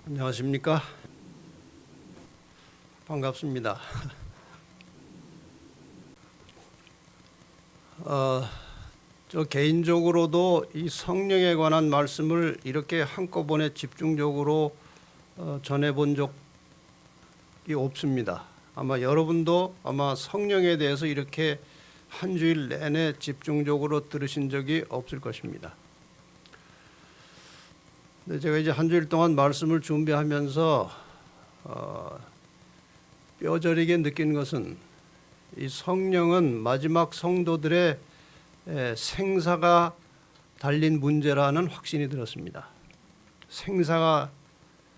안녕하십니까? 반갑습니다. 저 개인적으로도 이 성령에 관한 말씀을 이렇게 한꺼번에 집중적으로 전해본 적이 없습니다. 아마 여러분도 아마 성령에 대해서 이렇게 한 주일 내내 집중적으로 들으신 적이 없을 것입니다. 근데 제가 이제 한 주일 동안 말씀을 준비하면서 뼈저리게 느낀 것은 이 성령은 마지막 성도들의 생사가 달린 문제라는 확신이 들었습니다. 생사가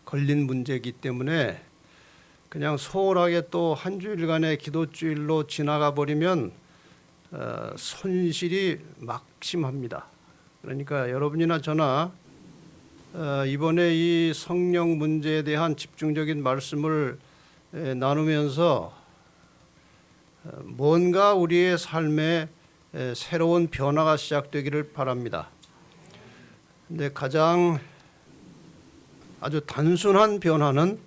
걸린 문제이기 때문에 그냥 소홀하게 또 한 주일간의 기도주일로 지나가 버리면 손실이 막심합니다. 그러니까 여러분이나 저나 이번에 이 성령 문제에 대한 집중적인 말씀을 나누면서 뭔가 우리의 삶에 새로운 변화가 시작되기를 바랍니다. 근데 가장 아주 단순한 변화는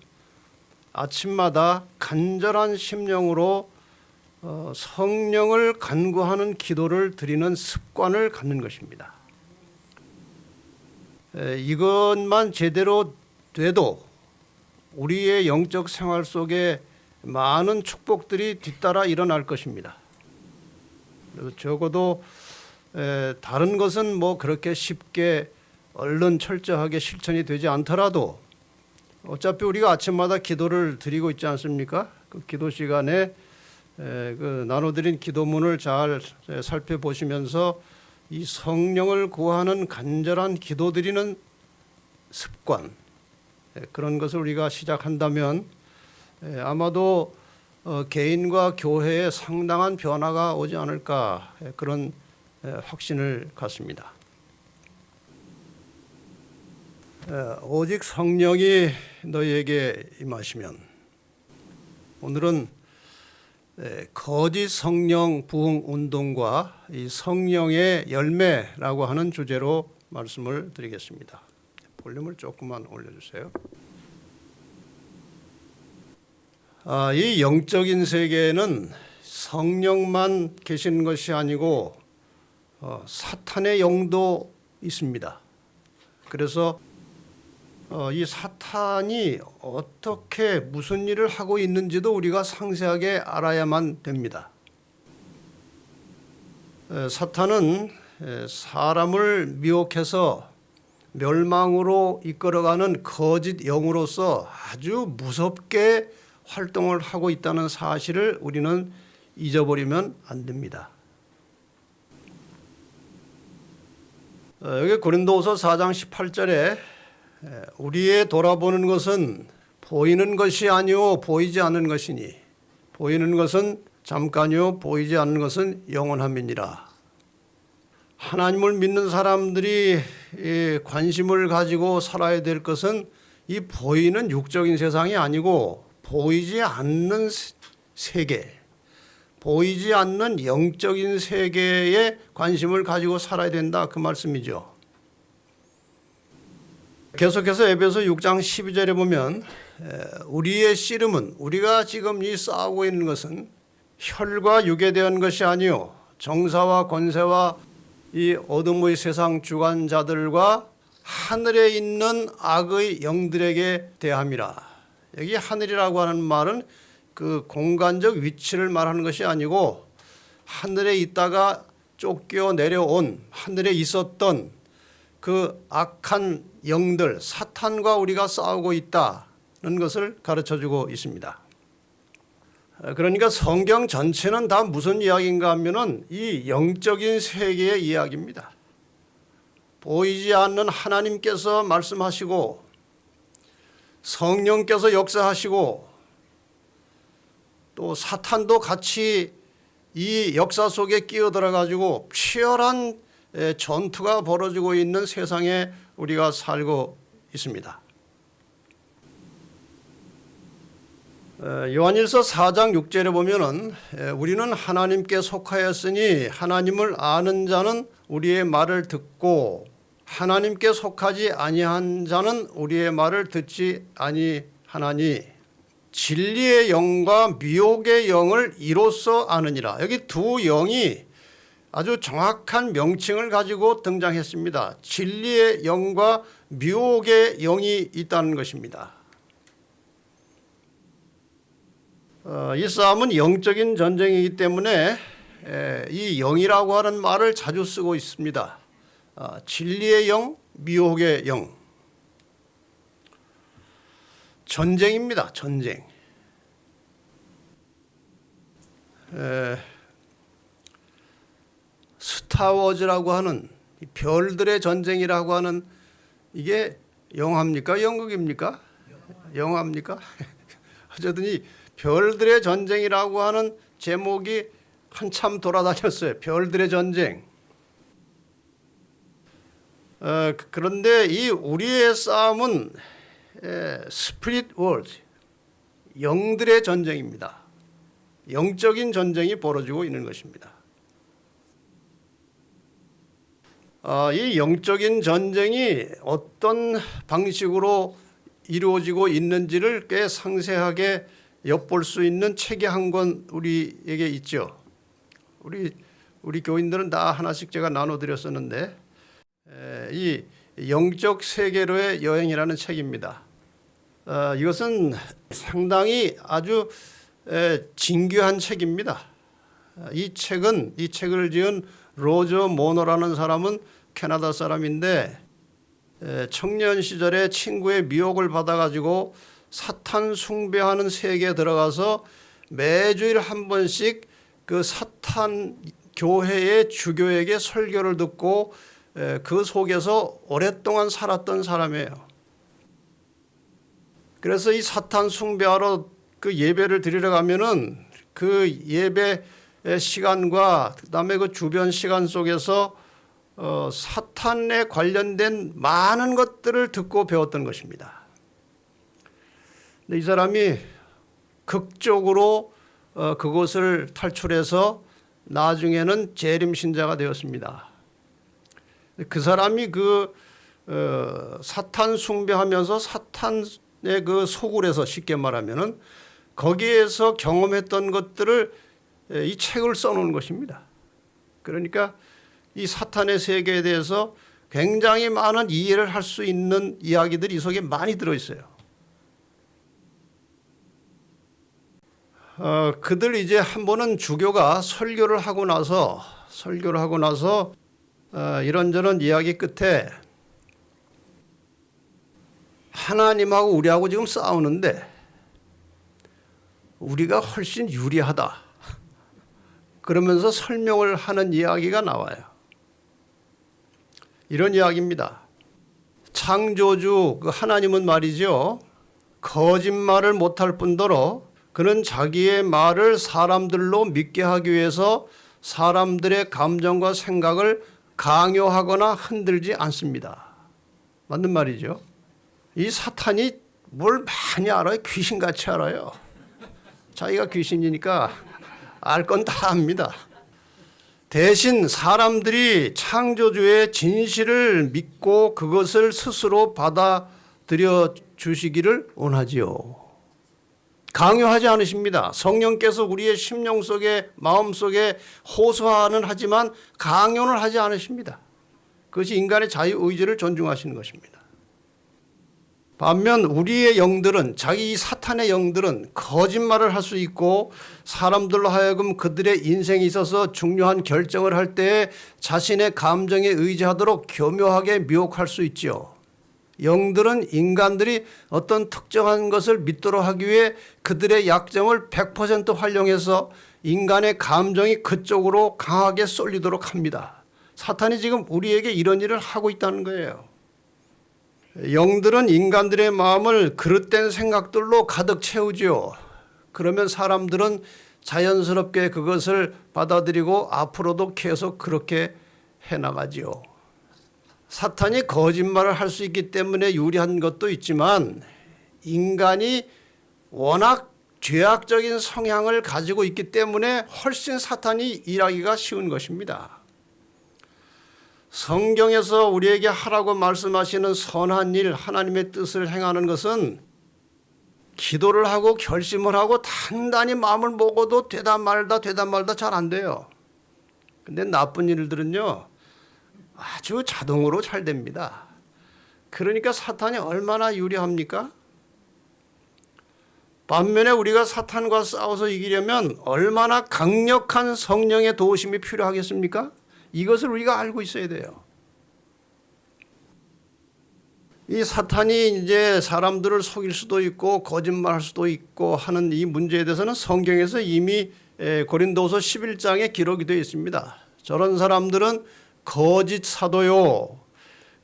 아침마다 간절한 심령으로 성령을 간구하는 기도를 드리는 습관을 갖는 것입니다. 이것만 제대로 돼도 우리의 영적 생활 속에 많은 축복들이 뒤따라 일어날 것입니다. 그래서 적어도 다른 것은 뭐 그렇게 쉽게 얼른 철저하게 실천이 되지 않더라도 어차피 우리가 아침마다 기도를 드리고 있지 않습니까? 그 기도 시간에 그 나눠드린 기도문을 잘 살펴보시면서 이 성령을 구하는 간절한 기도드리는 습관, 그런 것을 우리가 시작한다면 아마도 개인과 교회에 상당한 변화가 오지 않을까, 그런 확신을 갖습니다. 오직 성령이 너희에게 임하시면, 오늘은 거짓 성령 부흥 운동과 이 성령의 열매라고 하는 주제로 말씀을 드리겠습니다. 볼륨을 조금만 올려주세요. 이 영적인 세계에는 성령만 계시는 것이 아니고 사탄의 영도 있습니다. 그래서 이 사탄이 어떻게 무슨 일을 하고 있는지도 우리가 상세하게 알아야만 됩니다. 사탄은 사람을 미혹해서 멸망으로 이끌어가는 거짓 영으로서 아주 무섭게 활동을 하고 있다는 사실을 우리는 잊어버리면 안 됩니다. 여기 고린도후서 4장 18절에 우리의 돌아보는 것은 보이는 것이 아니오 보이지 않는 것이니 보이는 것은 잠깐이요 보이지 않는 것은 영원함이니라. 하나님을 믿는 사람들이 관심을 가지고 살아야 될 것은 이 보이는 육적인 세상이 아니고 보이지 않는 세계, 보이지 않는 영적인 세계에 관심을 가지고 살아야 된다, 그 말씀이죠. 계속해서 에베소 6장 12절에 보면 우리의 씨름은, 우리가 지금 이 싸우고 있는 것은 혈과 육에 대한 것이 아니요 정사와 권세와 이 어둠의 세상 주관자들과 하늘에 있는 악의 영들에게 대함이라. 여기 하늘이라고 하는 말은 그 공간적 위치를 말하는 것이 아니고 하늘에 있다가 쫓겨 내려온, 하늘에 있었던 그 악한 영들, 사탄과 우리가 싸우고 있다는 것을 가르쳐주고 있습니다. 그러니까 성경 전체는 다 무슨 이야기인가 하면은 이 영적인 세계의 이야기입니다. 보이지 않는 하나님께서 말씀하시고 성령께서 역사하시고 또 사탄도 같이 이 역사 속에 끼어들어 가지고 치열한 전투가 벌어지고 있는 세상에 우리가 살고 있습니다. 요한일서 4장 6절에 보면은 우리는 하나님께 속하였으니 하나님을 아는 자는 우리의 말을 듣고 하나님께 속하지 아니한 자는 우리의 말을 듣지 아니하나니 진리의 영과 미혹의 영을 이로써 아느니라. 여기 두 영이 아주 정확한 명칭을 가지고 등장했습니다. 진리의 영과 미혹의 영이 있다는 것입니다. 이 싸움은 영적인 전쟁이기 때문에 이 영이라고 하는 말을 자주 쓰고 있습니다. 진리의 영, 미혹의 영. 전쟁입니다. 전쟁. 스타워즈라고 하는 별들의 전쟁이라고 하는 이게 영화입니까? 연극입니까? 영화입니까? 어쨌든 이 별들의 전쟁이라고 하는 제목이 한참 돌아다녔어요. 별들의 전쟁. 그런데 이 우리의 싸움은 스피릿 월드, 영들의 전쟁입니다. 영적인 전쟁이 벌어지고 있는 것입니다. 이 영적인 전쟁이 어떤 방식으로 이루어지고 있는지를 꽤 상세하게 엿볼 수 있는 책이 한 권 우리에게 있죠. 우리 교인들은 다 하나씩 제가 나눠드렸었는데 이 영적 세계로의 여행이라는 책입니다. 이것은 상당히 아주 진귀한 책입니다. 이 책을 지은 로저 모너라는 사람은 캐나다 사람인데 청년 시절에 친구의 미혹을 받아가지고 사탄 숭배하는 세계에 들어가서 매주일 한 번씩 그 사탄 교회의 주교에게 설교를 듣고 그 속에서 오랫동안 살았던 사람이에요. 그래서 이 사탄 숭배하러 그 예배를 드리러 가면은 그 예배 시간과 그다음에 그 주변 시간 속에서 사탄에 관련된 많은 것들을 듣고 배웠던 것입니다. 근데 이 사람이 극적으로 그것을 탈출해서 나중에는 재림 신자가 되었습니다. 그 사람이 그 사탄 숭배하면서 사탄의 그 소굴에서 쉽게 말하면은 거기에서 경험했던 것들을 이 책을 써놓은 것입니다. 그러니까 이 사탄의 세계에 대해서 굉장히 많은 이해를 할 수 있는 이야기들이 이 속에 많이 들어있어요. 그들 이제 한 번은 주교가 설교를 하고 나서 이런저런 이야기 끝에 하나님하고 우리하고 지금 싸우는데 우리가 훨씬 유리하다. 그러면서 설명을 하는 이야기가 나와요. 이런 이야기입니다. 창조주 그 하나님은 말이죠. 거짓말을 못할 뿐더러 그는 자기의 말을 사람들로 믿게 하기 위해서 사람들의 감정과 생각을 강요하거나 흔들지 않습니다. 맞는 말이죠. 이 사탄이 뭘 많이 알아요. 귀신같이 알아요. 자기가 귀신이니까 알 건 다 압니다. 대신 사람들이 창조주의 진실을 믿고 그것을 스스로 받아들여 주시기를 원하지요. 강요하지 않으십니다. 성령께서 우리의 심령 속에 마음 속에 호소하는 하지만 강요는 하지 않으십니다. 그것이 인간의 자유의지를 존중하시는 것입니다. 반면 우리의 영들은 자기 사탄의 영들은 거짓말을 할 수 있고 사람들로 하여금 그들의 인생에 있어서 중요한 결정을 할 때 자신의 감정에 의지하도록 교묘하게 미혹할 수 있지요. 영들은 인간들이 어떤 특정한 것을 믿도록 하기 위해 그들의 약점을 100% 활용해서 인간의 감정이 그쪽으로 강하게 쏠리도록 합니다. 사탄이 지금 우리에게 이런 일을 하고 있다는 거예요. 영들은 인간들의 마음을 그릇된 생각들로 가득 채우지요. 그러면 사람들은 자연스럽게 그것을 받아들이고 앞으로도 계속 그렇게 해나가지요. 사탄이 거짓말을 할 수 있기 때문에 유리한 것도 있지만 인간이 워낙 죄악적인 성향을 가지고 있기 때문에 훨씬 사탄이 일하기가 쉬운 것입니다. 성경에서 우리에게 하라고 말씀하시는 선한 일, 하나님의 뜻을 행하는 것은 기도를 하고 결심을 하고 단단히 마음을 먹어도 되다 말다 잘 안 돼요. 근데 나쁜 일들은요, 아주 자동으로 잘 됩니다. 그러니까 사탄이 얼마나 유리합니까? 반면에 우리가 사탄과 싸워서 이기려면 얼마나 강력한 성령의 도우심이 필요하겠습니까? 이것을 우리가 알고 있어야 돼요. 이 사탄이 이제 사람들을 속일 수도 있고 거짓말할 수도 있고 하는 이 문제에 대해서는 성경에서 이미 고린도서 11장에 기록이 되어 있습니다. 저런 사람들은 거짓 사도요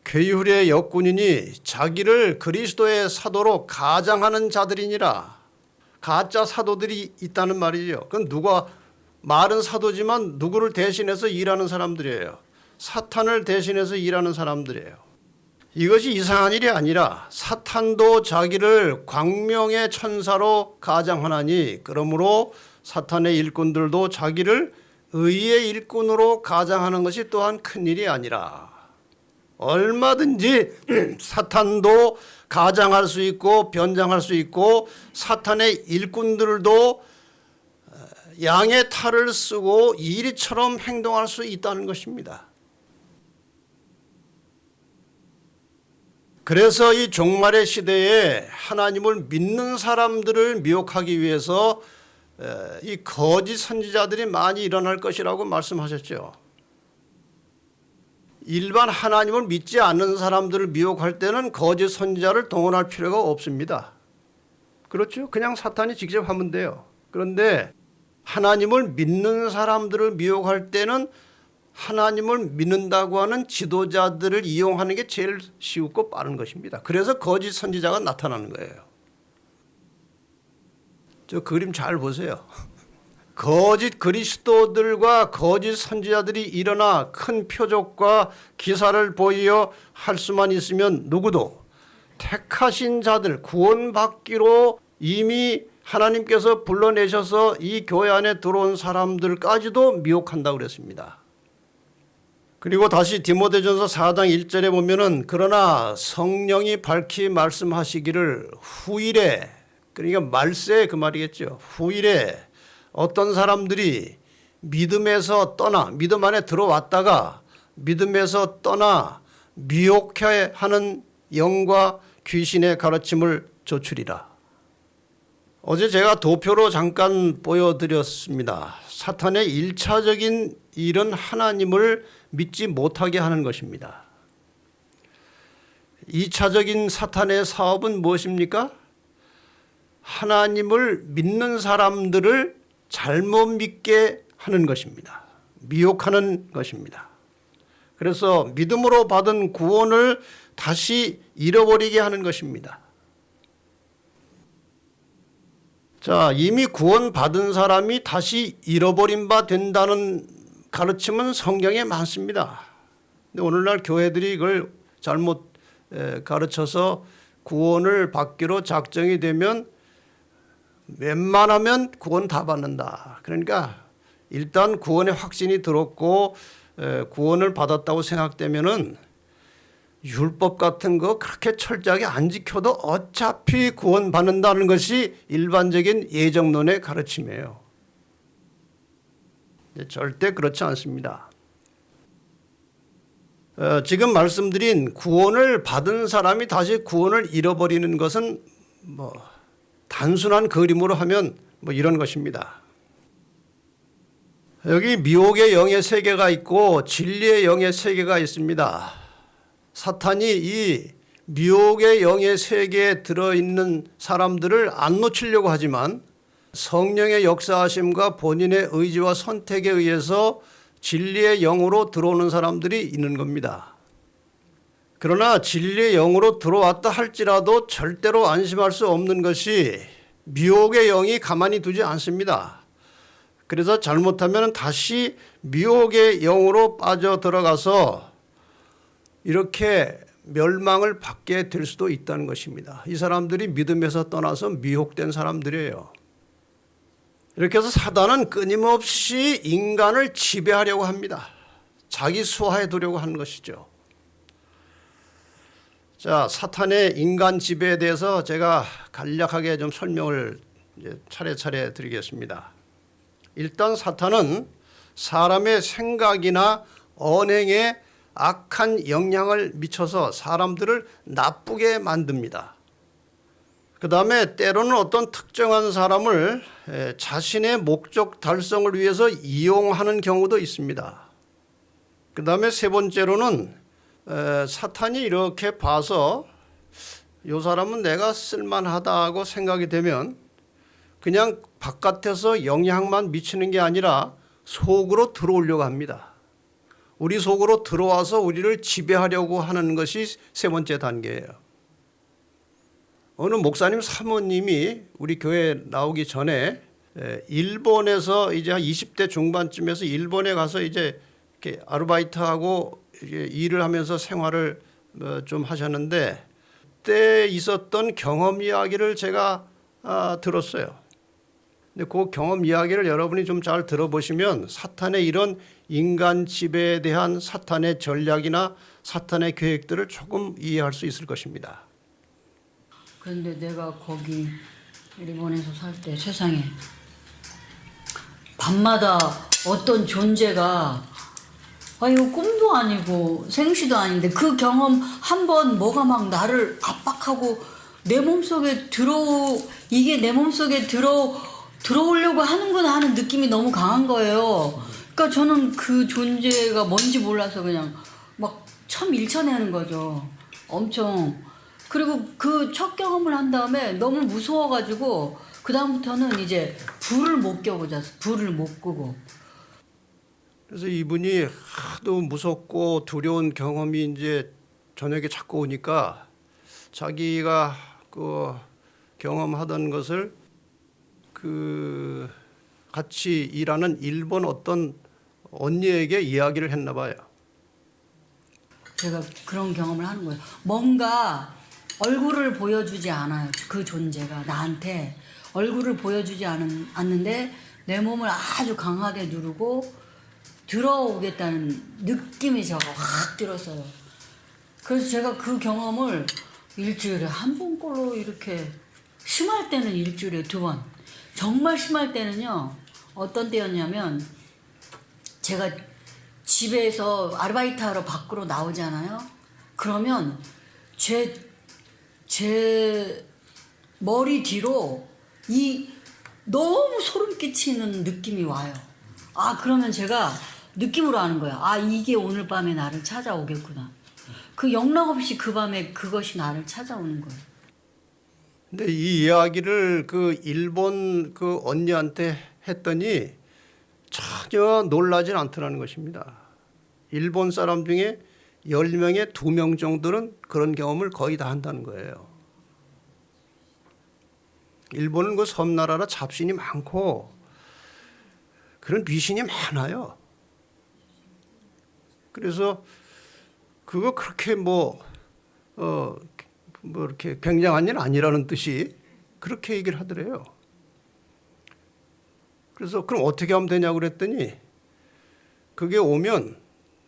괴율의 역군이니 자기를 그리스도의 사도로 가장하는 자들이니라. 가짜 사도들이 있다는 말이죠. 그건 누가 말은 사도지만 누구를 대신해서 일하는 사람들이에요. 사탄을 대신해서 일하는 사람들이에요. 이것이 이상한 일이 아니라 사탄도 자기를 광명의 천사로 가장하나니 그러므로 사탄의 일꾼들도 자기를 의의 일꾼으로 가장하는 것이 또한 큰일이 아니라 얼마든지 사탄도 가장할 수 있고 변장할 수 있고 사탄의 일꾼들도 양의 탈을 쓰고 이리처럼 행동할 수 있다는 것입니다. 그래서 이 종말의 시대에 하나님을 믿는 사람들을 미혹하기 위해서 이 거짓 선지자들이 많이 일어날 것이라고 말씀하셨죠. 일반 하나님을 믿지 않는 사람들을 미혹할 때는 거짓 선지자를 동원할 필요가 없습니다. 그렇죠? 그냥 사탄이 직접 하면 돼요. 그런데 하나님을 믿는 사람들을 미혹할 때는 하나님을 믿는다고 하는 지도자들을 이용하는 게 제일 쉽고 빠른 것입니다. 그래서 거짓 선지자가 나타나는 거예요. 저 그림 잘 보세요. 거짓 그리스도들과 거짓 선지자들이 일어나 큰 표적과 기사를 보이어 할 수만 있으면 누구도 택하신 자들 구원받기로 이미 하나님께서 불러내셔서 이 교회 안에 들어온 사람들까지도 미혹한다고 그랬습니다. 그리고 다시 디모데전서 4장 1절에 보면은 그러나 성령이 밝히 말씀하시기를 후일에, 그러니까 말세 그 말이겠죠. 후일에 어떤 사람들이 믿음에서 떠나 믿음 안에 들어왔다가 믿음에서 떠나 미혹해 하는 영과 귀신의 가르침을 조출이라. 어제 제가 도표로 잠깐 보여드렸습니다. 사탄의 1차적인 일은 하나님을 믿지 못하게 하는 것입니다. 2차적인 사탄의 사업은 무엇입니까? 하나님을 믿는 사람들을 잘못 믿게 하는 것입니다. 미혹하는 것입니다. 그래서 믿음으로 받은 구원을 다시 잃어버리게 하는 것입니다. 자, 이미 구원받은 사람이 다시 잃어버린 바 된다는 가르침은 성경에 많습니다. 근데 오늘날 교회들이 이걸 잘못 가르쳐서 구원을 받기로 작정이 되면 웬만하면 구원 다 받는다. 그러니까 일단 구원의 확신이 들었고 구원을 받았다고 생각되면은 율법 같은 거 그렇게 철저하게 안 지켜도 어차피 구원 받는다는 것이 일반적인 예정론의 가르침이에요. 절대 그렇지 않습니다. 지금 말씀드린 구원을 받은 사람이 다시 구원을 잃어버리는 것은 단순한 그림으로 하면 이런 것입니다. 여기 미혹의 영의 세계가 있고 진리의 영의 세계가 있습니다. 사탄이 이 미혹의 영의 세계에 들어있는 사람들을 안 놓치려고 하지만 성령의 역사하심과 본인의 의지와 선택에 의해서 진리의 영으로 들어오는 사람들이 있는 겁니다. 그러나 진리의 영으로 들어왔다 할지라도 절대로 안심할 수 없는 것이 미혹의 영이 가만히 두지 않습니다. 그래서 잘못하면 다시 미혹의 영으로 빠져 들어가서 이렇게 멸망을 받게 될 수도 있다는 것입니다. 이 사람들이 믿음에서 떠나서 미혹된 사람들이에요. 이렇게 해서 사단은 끊임없이 인간을 지배하려고 합니다. 자기 수하에 두려고 하는 것이죠. 자, 사탄의 인간 지배에 대해서 제가 간략하게 좀 설명을 이제 차례차례 드리겠습니다. 일단 사탄은 사람의 생각이나 언행에 악한 영향을 미쳐서 사람들을 나쁘게 만듭니다. 그 다음에 때로는 어떤 특정한 사람을 자신의 목적 달성을 위해서 이용하는 경우도 있습니다. 그 다음에 세 번째로는 사탄이 이렇게 봐서 이 사람은 내가 쓸만하다고 생각이 되면 그냥 바깥에서 영향만 미치는 게 아니라 속으로 들어오려고 합니다. 우리 속으로 들어와서 우리를 지배하려고 하는 것이 세 번째 단계예요. 어느 목사님 사모님이 우리 교회 나오기 전에 일본에서 이제 한 20대 중반쯤에서 일본에 가서 이제 이렇게 아르바이트하고 일을 하면서 생활을 좀 하셨는데 그때 있었던 경험 이야기를 제가 들었어요. 근데 그 경험 이야기를 여러분이 좀 잘 들어보시면 사탄의 이런 인간 지배에 대한 사탄의 전략이나 사탄의 계획들을 조금 이해할 수 있을 것입니다. 그런데 내가 거기 일본에서 살 때 세상에 밤마다 어떤 존재가 이거 꿈도 아니고 생시도 아닌데 그 경험 한번 뭐가 막 나를 압박하고 내 몸속에 이게 내 몸속에 들어오려고 하는구나 하는 느낌이 너무 강한 거예요. 그러니까 저는 그 존재가 뭔지 몰라서 그냥 막 일천하는 거죠. 엄청. 그리고 그 첫 경험을 한 다음에 너무 무서워가지고 그 다음부터는 이제 불을 못 켜고 잤어. 불을 못 끄고. 그래서 이분이 하도 무섭고 두려운 경험이 이제 저녁에 자꾸 오니까 자기가 그 경험하던 것을 그 같이 일하는 일본 어떤 언니에게 이야기를 했나 봐요. 제가 그런 경험을 하는 거예요. 뭔가 얼굴을 보여주지 않아요. 그 존재가 나한테 얼굴을 보여주지 않는데 내 몸을 아주 강하게 누르고 들어오겠다는 느낌이 제가 확 들었어요. 그래서 제가 그 경험을 일주일에 한 번꼴로 이렇게 심할 때는 일주일에 2번, 정말 심할 때는요. 어떤 때였냐면 제가 집에서 아르바이트하러 밖으로 나오잖아요. 그러면 제 머리 뒤로 너무 소름 끼치는 느낌이 와요. 그러면 제가 느낌으로 아는 거예요. 이게 오늘 밤에 나를 찾아오겠구나. 그 영락없이 그 밤에 그것이 나를 찾아오는 거예요. 근데 이 이야기를 그 일본 그 언니한테 했더니 전혀 놀라진 않더라는 것입니다. 일본 사람 중에 10명에 2명 정도는 그런 경험을 거의 다 한다는 거예요. 일본은 그 섬나라라 잡신이 많고 그런 귀신이 많아요. 그래서 그거 그렇게 이렇게 굉장한 일 아니라는 뜻이 그렇게 얘기를 하더래요. 그래서 그럼 어떻게 하면 되냐고 그랬더니 그게 오면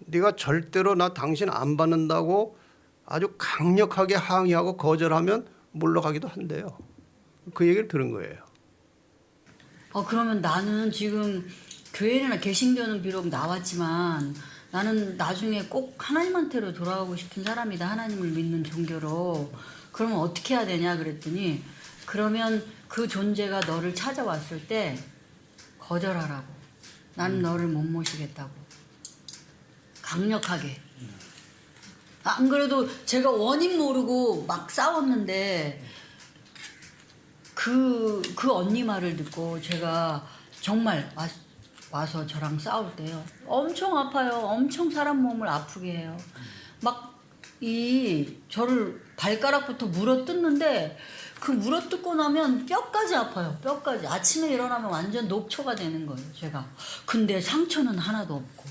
네가 절대로 나 당신 안 받는다고 아주 강력하게 항의하고 거절하면 물러가기도 한대요. 그 얘기를 들은 거예요. 그러면 나는 지금 교회나 개신교는 비록 나왔지만 나는 나중에 꼭 하나님한테로 돌아가고 싶은 사람이다. 하나님을 믿는 종교로. 그러면 어떻게 해야 되냐 그랬더니 그러면 그 존재가 너를 찾아왔을 때 거절하라고. 나는 너를 못 모시겠다고. 강력하게. 안 그래도 제가 원인 모르고 막 싸웠는데 그 언니 말을 듣고 제가 정말 와서 저랑 싸울 때요. 엄청 아파요. 엄청 사람 몸을 아프게 해요. 막 저를 발가락부터 물어뜯는데 그 물어뜯고 나면 뼈까지 아파요. 뼈까지. 아침에 일어나면 완전 녹초가 되는 거예요. 제가. 근데 상처는 하나도 없고.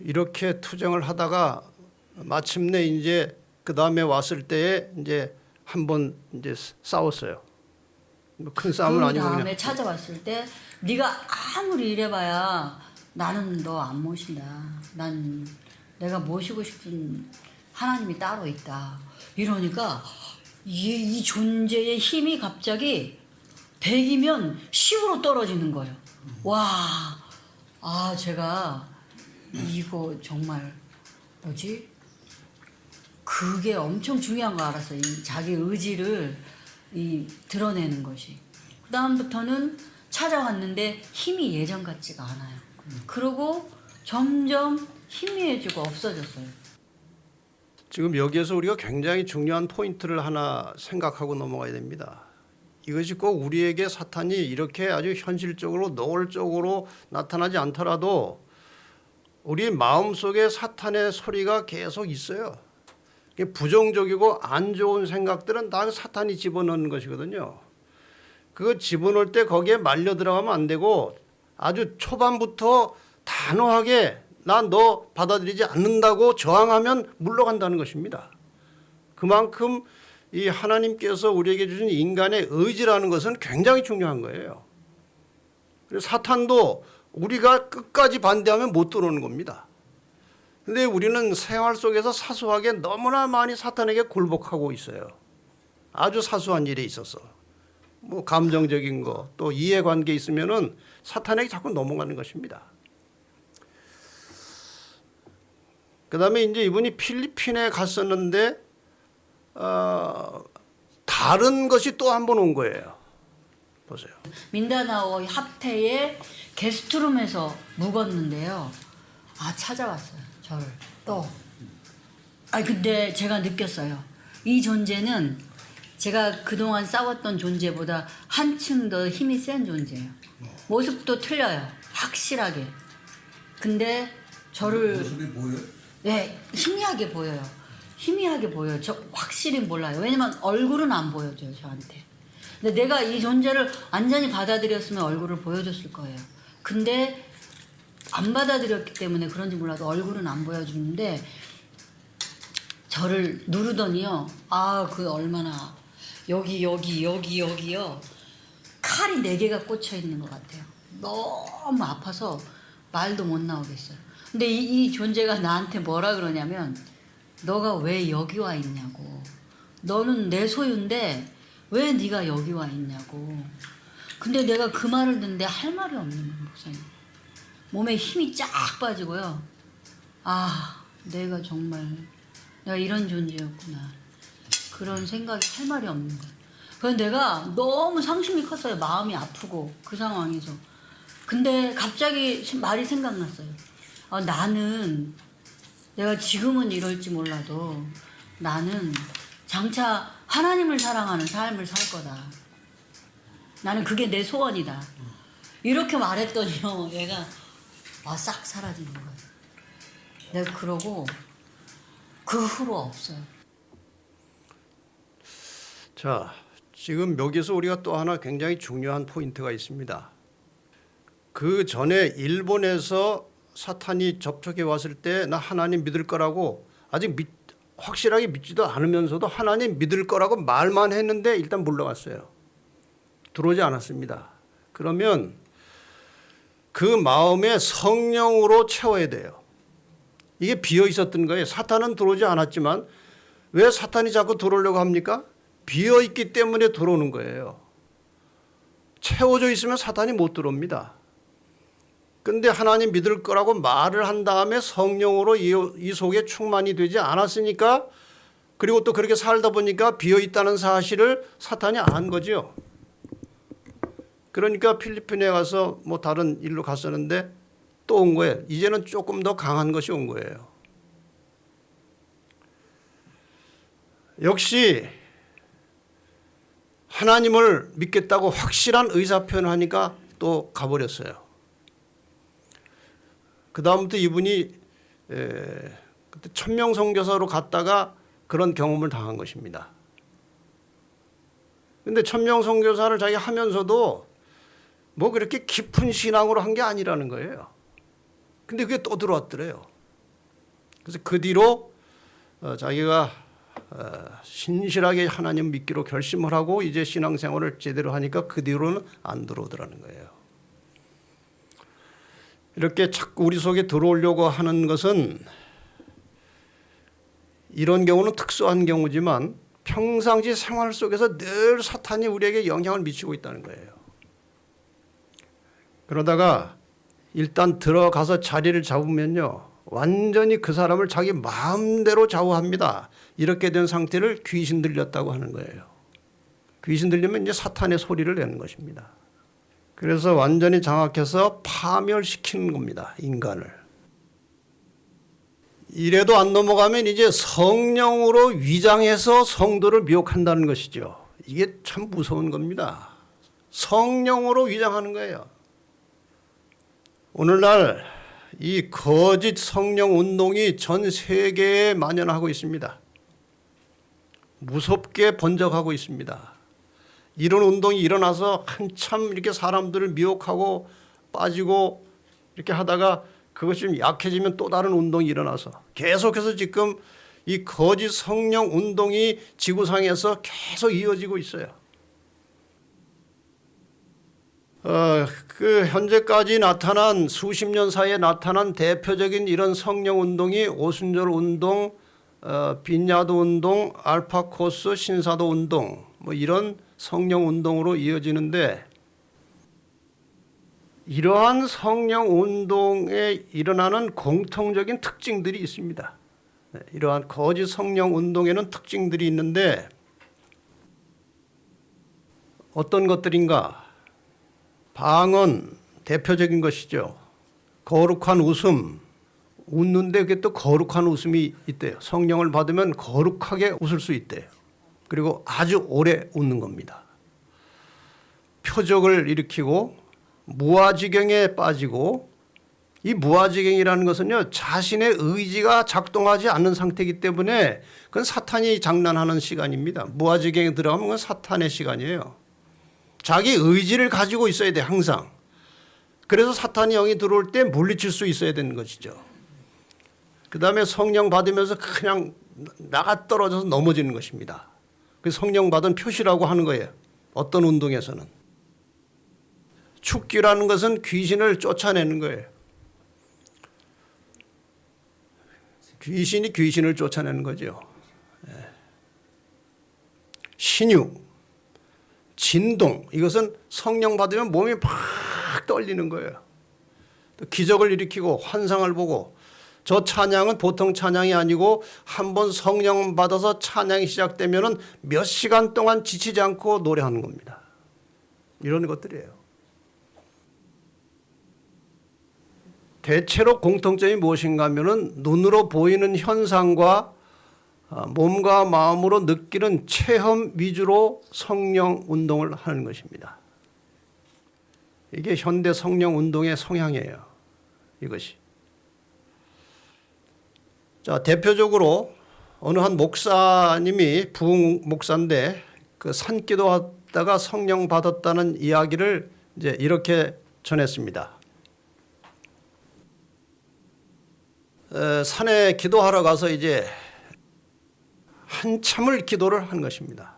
이렇게 투정을 하다가 마침내 이제 그 다음에 왔을 때에 이제 한번 이제 싸웠어요. 큰 싸움은 그 아니고 다음에 그냥. 찾아왔을 때 네가 아무리 이래봐야 나는 너 안 모신다. 난 내가 모시고 싶은 하나님이 따로 있다. 이러니까 이 존재의 힘이 갑자기 100이면 10으로 떨어지는 거예요. 와, 제가 이거 정말 뭐지? 그게 엄청 중요한 거 알았어요. 이 자기 의지를 드러내는 것이. 그 다음부터는 찾아왔는데 힘이 예전 같지가 않아요. 그러고 점점 희미해지고 없어졌어요. 지금 여기에서 우리가 굉장히 중요한 포인트를 하나 생각하고 넘어가야 됩니다. 이것이 꼭 우리에게 사탄이 이렇게 아주 현실적으로 노골적으로 나타나지 않더라도 우리 마음속에 사탄의 소리가 계속 있어요. 부정적이고 안 좋은 생각들은 다 사탄이 집어넣는 것이거든요. 그거 집어넣을 때 거기에 말려 들어가면 안 되고 아주 초반부터 단호하게 난 너 받아들이지 않는다고 저항하면 물러간다는 것입니다. 그만큼 이 하나님께서 우리에게 주신 인간의 의지라는 것은 굉장히 중요한 거예요. 그래서 사탄도 우리가 끝까지 반대하면 못 들어오는 겁니다. 근데 우리는 생활 속에서 사소하게 너무나 많이 사탄에게 굴복하고 있어요. 아주 사소한 일에 있어서. 뭐 감정적인 거, 또 이해관계 있으면은 사탄에게 자꾸 넘어가는 것입니다. 그다음에 이제 이분이 필리핀에 갔었는데 다른 것이 또 한 번 온 거예요. 보세요. 민다나오 합태의 게스트룸에서 묵었는데요. 찾아왔어요. 저를 또. 근데 제가 느꼈어요. 이 존재는 제가 그동안 싸웠던 존재보다 한층 더 힘이 센 존재예요. 모습도 틀려요. 확실하게. 근데 저를 모습이 보여요? 네, 희미하게 보여요. 희미하게 보여요. 저 확실히 몰라요. 왜냐면 얼굴은 안 보여줘요, 저한테. 근데 내가 이 존재를 완전히 받아들였으면 얼굴을 보여줬을 거예요. 근데 안 받아들였기 때문에 그런지 몰라도 얼굴은 안 보여주는데 저를 누르더니요. 그 얼마나 여기요. 칼이 4개가 꽂혀 있는 것 같아요. 너무 아파서 말도 못 나오겠어요. 근데 이 존재가 나한테 뭐라 그러냐면 너가 왜 여기 와 있냐고. 너는 내 소유인데 왜 네가 여기 와 있냐고. 근데 내가 그 말을 듣는데 할 말이 없는 거예요, 목사님. 몸에 힘이 쫙 빠지고요. 내가 이런 존재였구나. 그런 생각이 할 말이 없는 거예요. 그래서 내가 너무 상심이 컸어요. 마음이 아프고 그 상황에서. 근데 갑자기 말이 생각났어요. 나는 내가 지금은 이럴지 몰라도 나는 장차 하나님을 사랑하는 삶을 살 거다. 나는 그게 내 소원이다. 이렇게 말했더니요. 얘가 싹 사라지는 거예요. 내가 그러고 그 후로 없어요. 자, 지금 여기서 우리가 또 하나 굉장히 중요한 포인트가 있습니다. 그 전에 일본에서 사탄이 접촉해 왔을 때 나 하나님 믿을 거라고 아직 확실하게 믿지도 않으면서도 하나님 믿을 거라고 말만 했는데 일단 물러갔어요. 들어오지 않았습니다. 그러면 그 마음에 성령으로 채워야 돼요. 이게 비어 있었던 거예요. 사탄은 들어오지 않았지만 왜 사탄이 자꾸 들어오려고 합니까? 비어 있기 때문에 들어오는 거예요. 채워져 있으면 사탄이 못 들어옵니다. 근데 하나님 믿을 거라고 말을 한 다음에 성령으로 이 속에 충만이 되지 않았으니까, 그리고 또 그렇게 살다 보니까 비어 있다는 사실을 사탄이 안 거죠. 그러니까 필리핀에 가서 뭐 다른 일로 갔었는데 또 온 거예요. 이제는 조금 더 강한 것이 온 거예요. 역시 하나님을 믿겠다고 확실한 의사표현을 하니까 또 가버렸어요. 그 다음부터 이분이 그때 천명선교사로 갔다가 그런 경험을 당한 것입니다. 근데 천명선교사를 자기가 하면서도 뭐 그렇게 깊은 신앙으로 한 게 아니라는 거예요. 근데 그게 또 들어왔더래요. 그래서 그 뒤로 자기가 신실하게 하나님 믿기로 결심을 하고 이제 신앙생활을 제대로 하니까 그 뒤로는 안 들어오더라는 거예요. 이렇게 자꾸 우리 속에 들어오려고 하는 것은 이런 경우는 특수한 경우지만 평상시 생활 속에서 늘 사탄이 우리에게 영향을 미치고 있다는 거예요. 그러다가 일단 들어가서 자리를 잡으면요, 완전히 그 사람을 자기 마음대로 좌우합니다. 이렇게 된 상태를 귀신 들렸다고 하는 거예요. 귀신 들리면 이제 사탄의 소리를 내는 것입니다. 그래서 완전히 장악해서 파멸시키는 겁니다, 인간을. 이래도 안 넘어가면 이제 성령으로 위장해서 성도를 미혹한다는 것이죠. 이게 참 무서운 겁니다. 성령으로 위장하는 거예요. 오늘날 이 거짓 성령 운동이 전 세계에 만연하고 있습니다. 무섭게 번져가고 있습니다. 이런 운동이 일어나서 한참 이렇게 사람들을 미혹하고 빠지고 이렇게 하다가 그것이 좀 약해지면 또 다른 운동이 일어나서 계속해서 지금 이 거짓 성령 운동이 지구상에서 계속 이어지고 있어요. 그 현재까지 나타난 수십 년 사이에 나타난 대표적인 이런 성령 운동이 오순절 운동, 빈야드 운동, 알파 코스 신사도 운동, 뭐 이런 성령 운동으로 이어지는데, 이러한 성령 운동에 일어나는 공통적인 특징들이 있습니다. 이러한 거짓 성령 운동에는 특징들이 있는데 어떤 것들인가? 방언 대표적인 것이죠. 거룩한 웃음, 웃는데 그게 또 거룩한 웃음이 있대요. 성령을 받으면 거룩하게 웃을 수 있대요. 그리고 아주 오래 웃는 겁니다. 표적을 일으키고 무아지경에 빠지고, 이 무아지경이라는 것은요, 자신의 의지가 작동하지 않는 상태이기 때문에 그건 사탄이 장난하는 시간입니다. 무아지경에 들어가면 그건 사탄의 시간이에요. 자기 의지를 가지고 있어야 돼, 항상. 그래서 사탄이 영이 들어올 때 물리칠 수 있어야 되는 것이죠. 그 다음에 성령 받으면서 그냥 나가 떨어져서 넘어지는 것입니다. 그 성령 받은 표시라고 하는 거예요. 어떤 운동에서는. 축기라는 것은 귀신을 쫓아내는 거예요. 귀신이 귀신을 쫓아내는 거죠. 신유, 진동, 이것은 성령 받으면 몸이 팍 떨리는 거예요. 또 기적을 일으키고 환상을 보고, 저 찬양은 보통 찬양이 아니고 한번 성령 받아서 찬양이 시작되면은 몇 시간 동안 지치지 않고 노래하는 겁니다. 이런 것들이에요. 대체로 공통점이 무엇인가 하면은 눈으로 보이는 현상과 몸과 마음으로 느끼는 체험 위주로 성령 운동을 하는 것입니다. 이게 현대 성령 운동의 성향이에요. 이것이. 자, 대표적으로 어느 한 목사님이 부흥 목사인데 그 산기도 하다가 성령 받았다는 이야기를 이제 이렇게 전했습니다. 산에 기도하러 가서 이제 한참을 기도를 한 것입니다.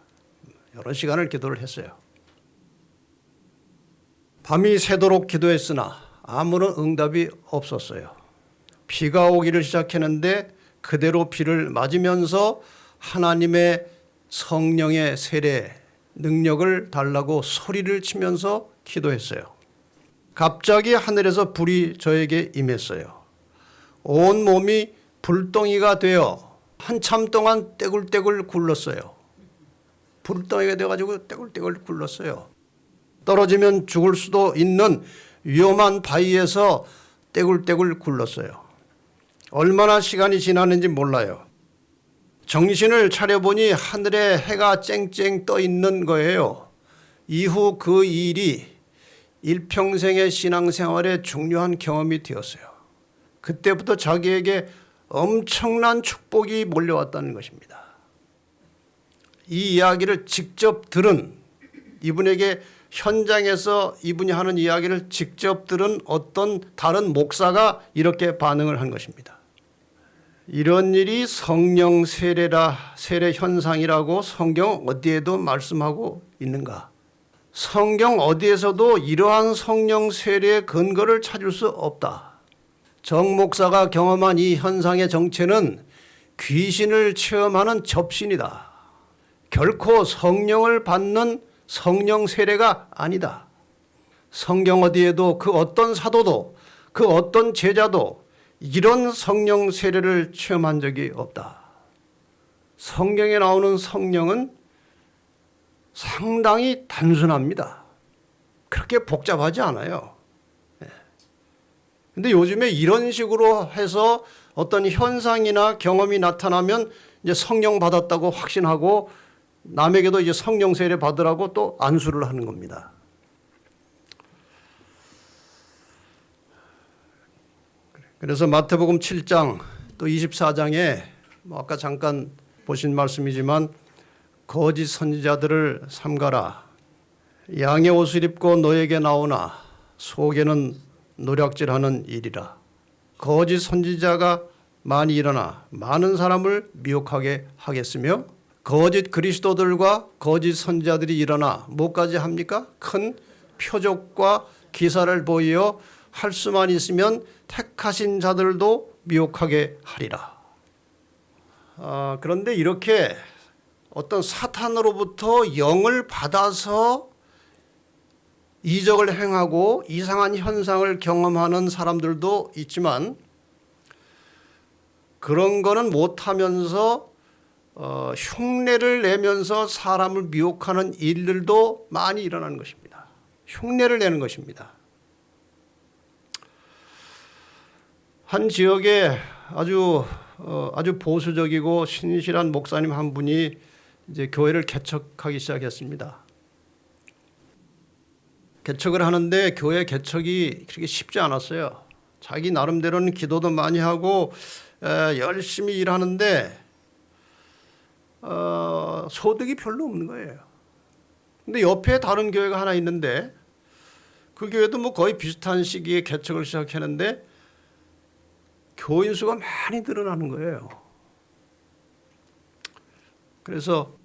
여러 시간을 기도를 했어요. 밤이 새도록 기도했으나 아무런 응답이 없었어요. 비가 오기를 시작했는데 그대로 비를 맞으면서 하나님의 성령의 세례 능력을 달라고 소리를 치면서 기도했어요. 갑자기 하늘에서 불이 저에게 임했어요. 온 몸이 불덩이가 되어 한참 동안 떼굴떼굴 굴렀어요. 불덩이가 되어가지고 떼굴떼굴 굴렀어요. 떨어지면 죽을 수도 있는 위험한 바위에서 떼굴떼굴 굴렀어요. 얼마나 시간이 지났는지 몰라요. 정신을 차려보니 하늘에 해가 쨍쨍 떠 있는 거예요. 이후 그 일이 일평생의 신앙생활에 중요한 경험이 되었어요. 그때부터 자기에게 엄청난 축복이 몰려왔다는 것입니다. 이 이야기를 직접 들은, 이분에게 현장에서 이분이 하는 이야기를 직접 들은 어떤 다른 목사가 이렇게 반응을 한 것입니다. 이런 일이 성령 세례 현상이라고 성경 어디에도 말씀하고 있는가? 성경 어디에서도 이러한 성령 세례의 근거를 찾을 수 없다. 정 목사가 경험한 이 현상의 정체는 귀신을 체험하는 접신이다. 결코 성령을 받는 성령 세례가 아니다. 성경 어디에도 그 어떤 사도도 그 어떤 제자도 이런 성령 세례를 체험한 적이 없다. 성경에 나오는 성령은 상당히 단순합니다. 그렇게 복잡하지 않아요. 근데 요즘에 이런 식으로 해서 어떤 현상이나 경험이 나타나면 이제 성령 받았다고 확신하고 남에게도 이제 성령 세례 받으라고 또 안수를 하는 겁니다. 그래서 마태복음 7장 또 24장에 아까 잠깐 보신 말씀이지만 거짓 선지자들을 삼가라. 양의 옷을 입고 너에게 나오나 속에는 노략질하는 일이라. 거짓 선지자가 많이 일어나 많은 사람을 미혹하게 하겠으며 거짓 그리스도들과 거짓 선지자들이 일어나 뭐까지 합니까? 큰 표적과 기사를 보이어 할 수만 있으면 택하신 자들도 미혹하게 하리라. 그런데 이렇게 어떤 사탄으로부터 영을 받아서 이적을 행하고 이상한 현상을 경험하는 사람들도 있지만 그런 거는 못하면서 흉내를 내면서 사람을 미혹하는 일들도 많이 일어나는 것입니다. 흉내를 내는 것입니다. 한 지역에 아주 보수적이고 신실한 목사님 한 분이 이제 교회를 개척하기 시작했습니다. 개척을 하는데 교회 개척이 그렇게 쉽지 않았어요. 자기 나름대로는 기도도 많이 하고 열심히 일하는데 소득이 별로 없는 거예요. 근데 옆에 다른 교회가 하나 있는데 그 교회도 뭐 거의 비슷한 시기에 개척을 시작했는데 교인 수가 많이 늘어나는 거예요. 그래서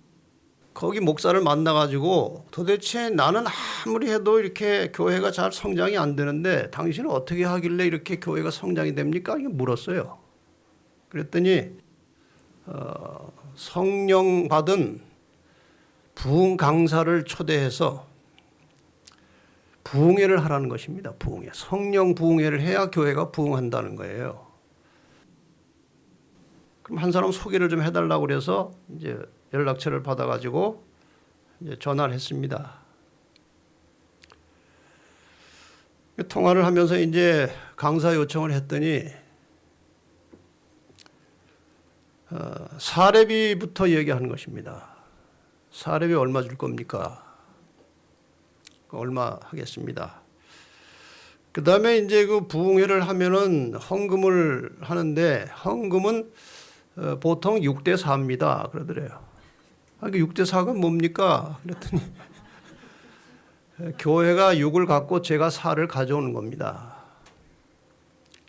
거기 목사를 만나가지고 도대체 나는 아무리 해도 이렇게 교회가 잘 성장이 안 되는데 당신은 어떻게 하길래 이렇게 교회가 성장이 됩니까? 이렇게 물었어요. 그랬더니 성령 받은 부흥 강사를 초대해서 부흥회를 하라는 것입니다. 부흥회. 성령 부흥회를 해야 교회가 부흥한다는 거예요. 그럼 한 사람 소개를 좀 해달라고 그래서 이제 연락처를 받아가지고 이제 전화를 했습니다. 통화를 하면서 이제 강사 요청을 했더니 사례비부터 얘기하는 것입니다. 사례비 얼마 줄 겁니까? 얼마 하겠습니다. 그 다음에 이제 그 부흥회를 하면은 헌금을 하는데 헌금은 보통 6대 4입니다. 그러더래요. 그 6대 4가 뭡니까? 그랬더니 교회가 6을 갖고 제가 4를 가져오는 겁니다.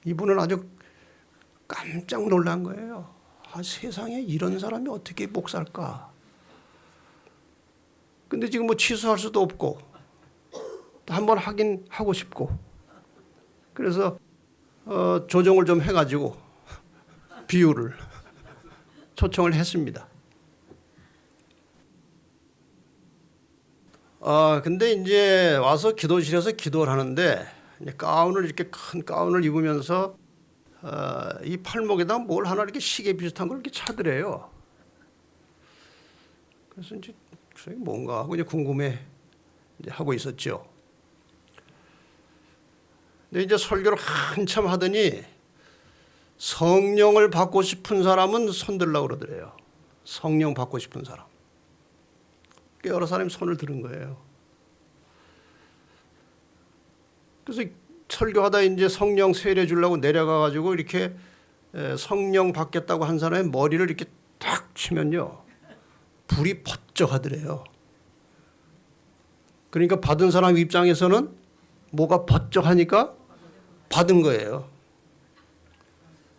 이분은 아주 깜짝 놀란 거예요. 세상에 이런 사람이 어떻게 목사일까? 근데 지금 뭐 취소할 수도 없고 한번 하긴 하고 싶고 그래서 조정을 좀 해가지고 비율을 초청을 했습니다. 근데 이제 와서 기도실에서 기도를 하는데 가운을 이렇게 큰 가운을 입으면서 이 팔목에다 뭘 하나 이렇게 시계 비슷한 걸 이렇게 차더래요. 그래서 이제 뭔가 하고 이제 궁금해 이제 하고 있었죠. 근데 이제 설교를 한참 하더니 성령을 받고 싶은 사람은 손 들라고 그러더래요. 성령 받고 싶은 사람. 여러 사람이 손을 들은 거예요. 그래서 설교하다 이제 성령 세례 주려고 내려가 가지고 이렇게 성령 받겠다고 한 사람의 머리를 이렇게 탁 치면요. 불이 번쩍하더래요. 그러니까 받은 사람 입장에서는 뭐가 번쩍하니까 받은 거예요.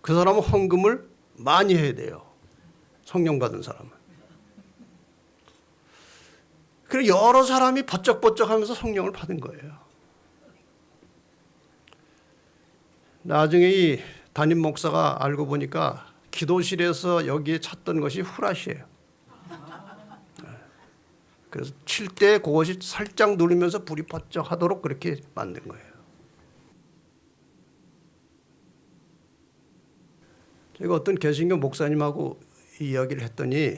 그 사람은 헌금을 많이 해야 돼요. 성령 받은 사람은. 그리고 여러 사람이 버쩍버쩍하면서 성령을 받은 거예요. 나중에 이 담임 목사가 알고 보니까 기도실에서 여기에 찾던 것이 후라시예요. 그래서 칠 때 그것이 살짝 누르면서 불이 번쩍하도록 그렇게 만든 거예요. 제가 어떤 개신교 목사님하고 이야기를 했더니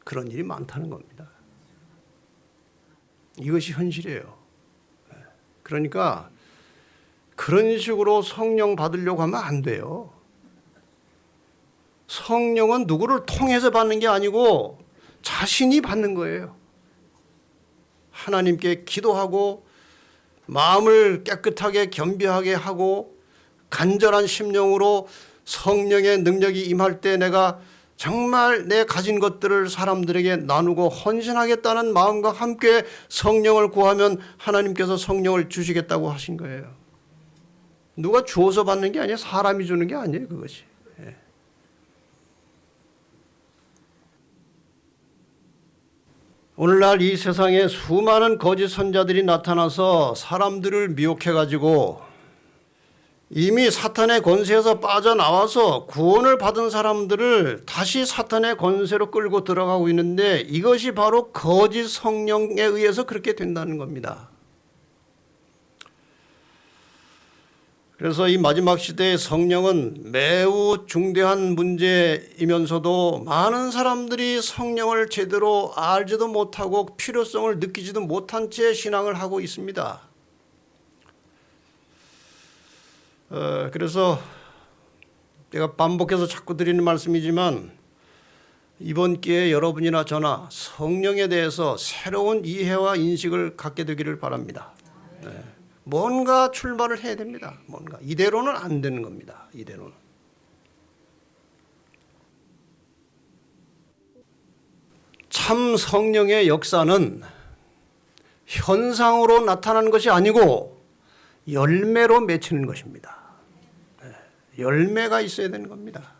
그런 일이 많다는 겁니다. 이것이 현실이에요. 그러니까 그런 식으로 성령 받으려고 하면 안 돼요. 성령은 누구를 통해서 받는 게 아니고 자신이 받는 거예요. 하나님께 기도하고 마음을 깨끗하게 겸비하게 하고 간절한 심령으로 성령의 능력이 임할 때 내가 정말 내 가진 것들을 사람들에게 나누고 헌신하겠다는 마음과 함께 성령을 구하면 하나님께서 성령을 주시겠다고 하신 거예요. 누가 주어서 받는 게 아니에요. 사람이 주는 게 아니에요. 그것이. 오늘날 이 세상에 수많은 거짓 선자들이 나타나서 사람들을 미혹해가지고 이미 사탄의 권세에서 빠져나와서 구원을 받은 사람들을 다시 사탄의 권세로 끌고 들어가고 있는데 이것이 바로 거짓 성령에 의해서 그렇게 된다는 겁니다. 그래서 이 마지막 시대의 성령은 매우 중대한 문제이면서도 많은 사람들이 성령을 제대로 알지도 못하고 필요성을 느끼지도 못한 채 신앙을 하고 있습니다. 그래서 제가 반복해서 자꾸 드리는 말씀이지만 이번 기회에 여러분이나 저나 성령에 대해서 새로운 이해와 인식을 갖게 되기를 바랍니다. 뭔가 출발을 해야 됩니다. 뭔가 이대로는 안 되는 겁니다. 이대로는. 참 성령의 역사는 현상으로 나타나는 것이 아니고 열매로 맺히는 것입니다. 열매가 있어야 되는 겁니다.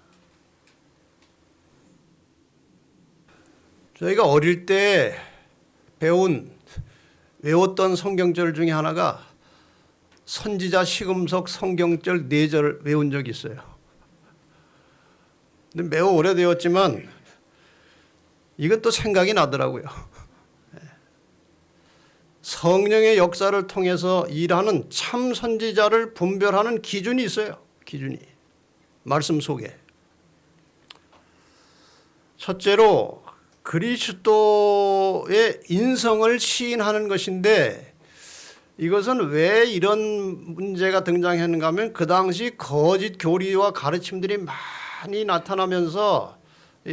저희가 어릴 때 외웠던 성경절 중에 하나가 선지자 시금석 성경절 4절 외운 적이 있어요. 근데 매우 오래되었지만 이건 또 생각이 나더라고요. 성령의 역사를 통해서 일하는 참 선지자를 분별하는 기준이 있어요. 기준이. 말씀 속에. 첫째로 그리스도의 인성을 시인하는 것인데 이것은 왜 이런 문제가 등장했는가 하면 그 당시 거짓 교리와 가르침들이 많이 나타나면서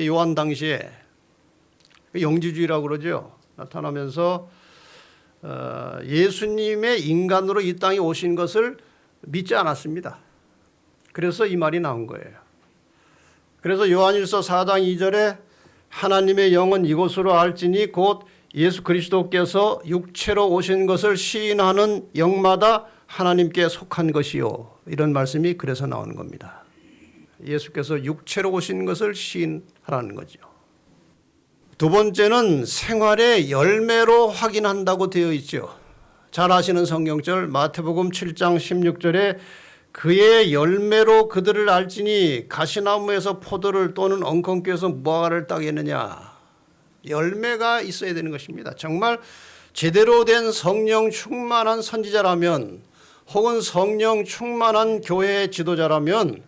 요한 당시에 영지주의라고 그러죠. 나타나면서 예수님의 인간으로 이 땅에 오신 것을 믿지 않았습니다. 그래서 이 말이 나온 거예요. 그래서 요한일서 4장 2절에 하나님의 영은 이곳으로 알지니 곧 예수 그리스도께서 육체로 오신 것을 시인하는 영마다 하나님께 속한 것이요. 이런 말씀이 그래서 나오는 겁니다. 예수께서 육체로 오신 것을 시인하라는 거죠. 두 번째는 생활의 열매로 확인한다고 되어 있죠. 잘 아시는 성경절 마태복음 7장 16절에 그의 열매로 그들을 알지니 가시나무에서 포도를 또는 엉겅퀴에서 무화과를 따겠느냐. 열매가 있어야 되는 것입니다. 정말 제대로 된 성령 충만한 선지자라면 혹은 성령 충만한 교회의 지도자라면